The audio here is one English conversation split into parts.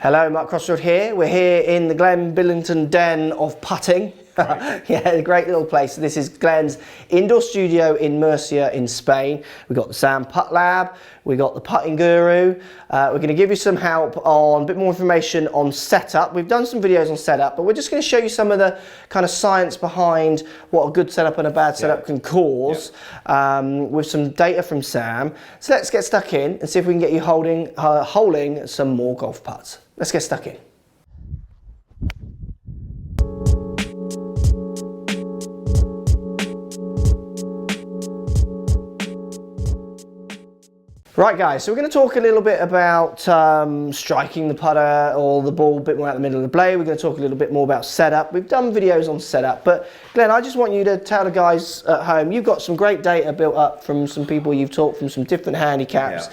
Hello, Mark Crossfield here. We're here in the Glen Billington den of putting. Right. Yeah, a great little place. This is Glen's indoor studio in Murcia in Spain. We've got the Sam Putt Lab, we've got the Putting Guru. We're going to give you some help on a bit more information on setup. We've done some videos on setup, but we're just going to show you some of the kind of science behind what a good setup and a bad setup can cause, with some data from Sam. So let's get stuck in and see if we can get you holding some more golf putts. Let's get stuck in. Right guys, so we're going to talk a little bit about striking the putter or the ball a bit more out the middle of the blade. We're going to talk a little bit more about setup. We've done videos on setup, but Glenn, I just want you to tell the guys at home, you've got some great data built up from some people you've taught from some different handicaps.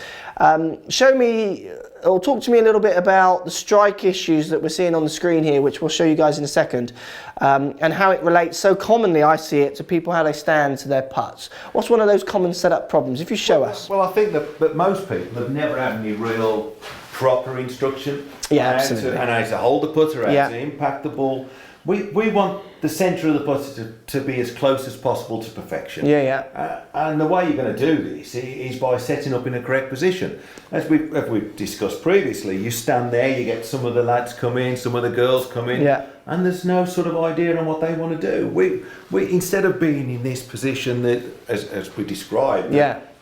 Show me, or talk to me a little bit about the strike issues that we're seeing on the screen here, which we'll show you guys in a second, and how it relates so commonly, I see it, to people, how they stand to their putts. What's one of those common setup problems, if you show us? Well, I think that most people have never had any real proper instruction and how to hold the putter, how to impact the ball. We want the centre of the putter to be as close as possible to perfection. And the way you're going to do this is by setting up in a correct position. As we've discussed previously, you stand there, you get some of the lads come in, some of the girls come in, and there's no sort of idea on what they want to do. We instead of being in this position that, as we described,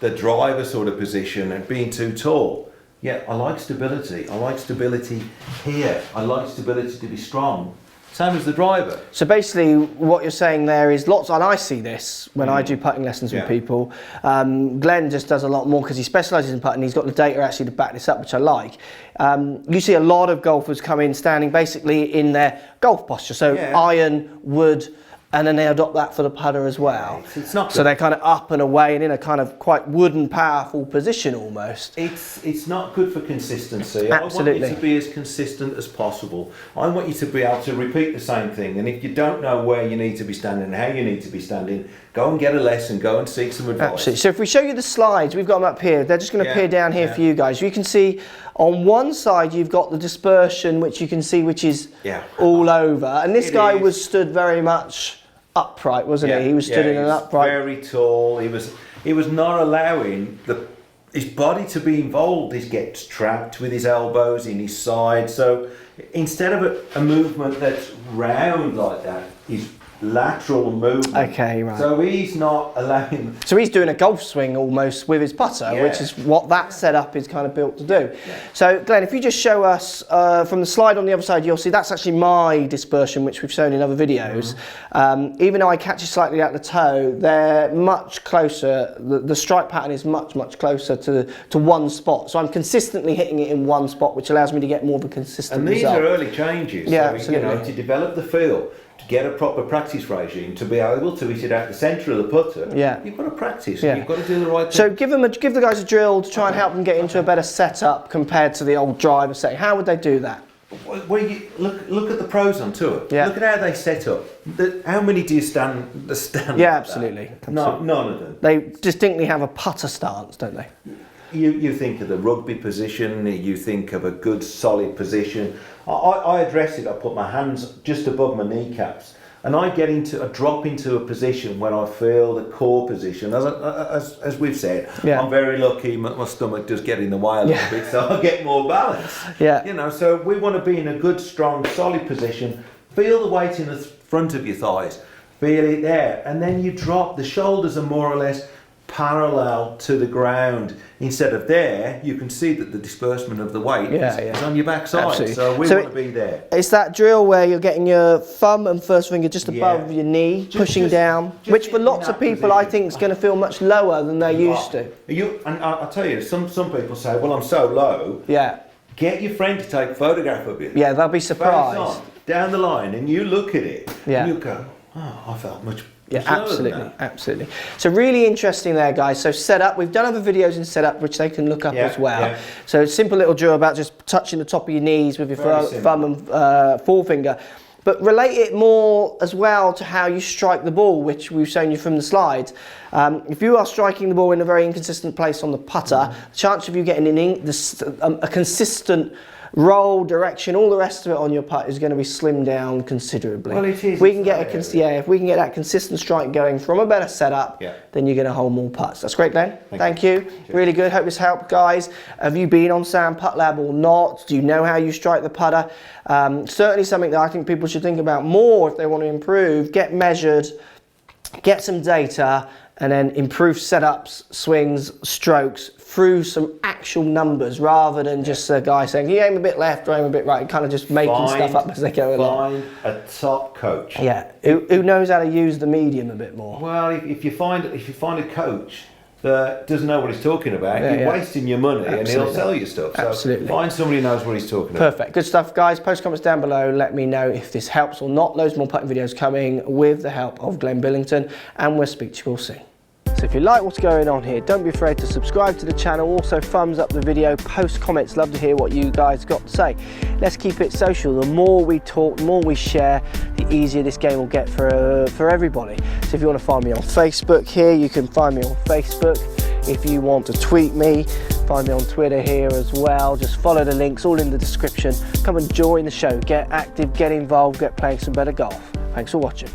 the driver sort of position and being too tall. Yeah, I like stability. I like stability here. I like stability to be strong. Same as the driver. So basically what you're saying there is lots, and I see this when I do putting lessons with people. Glenn just does a lot more because he specialises in putting. He's got the data actually to back this up, which I like. You see a lot of golfers come in standing basically in their golf posture. So iron, wood, and then they adopt that for the putter as well. It's not good. So they're kind of up and away and in a kind of quite wooden, powerful position almost. It's not good for consistency. Absolutely. I want you to be as consistent as possible. I want you to be able to repeat the same thing. And if you don't know where you need to be standing and how you need to be standing, go and get a lesson, go and seek some advice. Absolutely. So if we show you the slides, we've got them up here. They're just going to appear down here for you guys. You can see on one side you've got the dispersion, which you can see, which is all over. And this guy was stood very much upright, wasn't he? He was stood in an upright. Very tall. He was not allowing his body to be involved. He gets trapped with his elbows in his side. So instead of a movement that's round like that, he's lateral movement. Okay, right. So he's not allowing. So he's doing a golf swing almost with his putter, which is what that setup is kind of built to do. So Glenn, if you just show us from the slide on the other side, you'll see that's actually my dispersion, which we've shown in other videos. Even though I catch it slightly at the toe, they're much closer. The strike pattern is much closer to one spot. So I'm consistently hitting it in one spot, which allows me to get more of a consistent result. And these are early changes. Yeah, so, absolutely. You know, to develop the feel, to get a proper practice regime, to be able to hit it out the centre of the putter, you've got to practice. You've got to do the right thing. So give the guys a drill to try and help them get into a better setup compared to the old driver setting. How would they do that? Well, you look at the pros on tour. Look at how they set up. How many do you stand? Yeah, absolutely. None of them. They distinctly have a putter stance, don't they? You think of the rugby position, you think of a good solid position. I address it, I put my hands just above my kneecaps and I drop into a position when I feel the core position. As we've said, I'm very lucky, my stomach does get in the way a little bit, so I get more balance. You know, so we want to be in a good, strong, solid position. Feel the weight in the front of your thighs, feel it there, and then you drop. The shoulders are more or less parallel to the ground. Instead of there, you can see that the disbursement of the weight is on your backside. Absolutely. So we want to be there. It's that drill where you're getting your thumb and first finger just above your knee, pushing down, which for lots of people I think is going to feel much lower than they're used to. And I'll tell you, some people say, well, I'm so low. Get your friend to take a photograph of you. Yeah, they'll be surprised. Down the line, and you look at it, and you go, oh, I felt much. Yeah, absolutely. So really interesting there, guys. So setup, we've done other videos in setup, which they can look up as well. So a simple little drill about just touching the top of your knees with your thumb and forefinger. But relate it more as well to how you strike the ball, which we've shown you from the slides. If you are striking the ball in a very inconsistent place on the putter, the chance of you getting a consistent roll, direction, all the rest of it on your putt is going to be slimmed down considerably. Well, it is. If we can get if we can get that consistent strike going from a better setup, Yeah. then you're going to hold more putts. That's great, Glenn. Thank you. Cheers. Really good. Hope this helped, guys. Have you been on Sam Putt Lab or not? Do you know how you strike the putter? Certainly something that I think people should think about more if they want to improve. Get measured, get some data, and then improve setups, swings, strokes through some actual numbers rather than just a guy saying, you aim a bit left or aim a bit right, kind of just making stuff up as they go along. Find a top coach. Yeah, who knows how to use the medium a bit more. Well, if you find a coach that doesn't know what he's talking about, you're wasting your money. Absolutely. And he'll sell you stuff. So Absolutely. find somebody who knows what he's talking about. Perfect. Good stuff, guys. Post comments down below. Let me know if this helps or not. Loads more putting videos coming with the help of Glenn Billington, and we'll speak to you all soon. So if you like what's going on here, don't be afraid to subscribe to the channel. Also thumbs up the video, post comments. Love to hear what you guys got to say. Let's keep it social. The more we talk, the more we share, the easier this game will get for everybody. So if you want to find me on Facebook here, you can find me on Facebook. If you want to tweet me, find me on Twitter here as well. Just follow the links, all in the description. Come and join the show. Get active, get involved, get playing some better golf. Thanks for watching.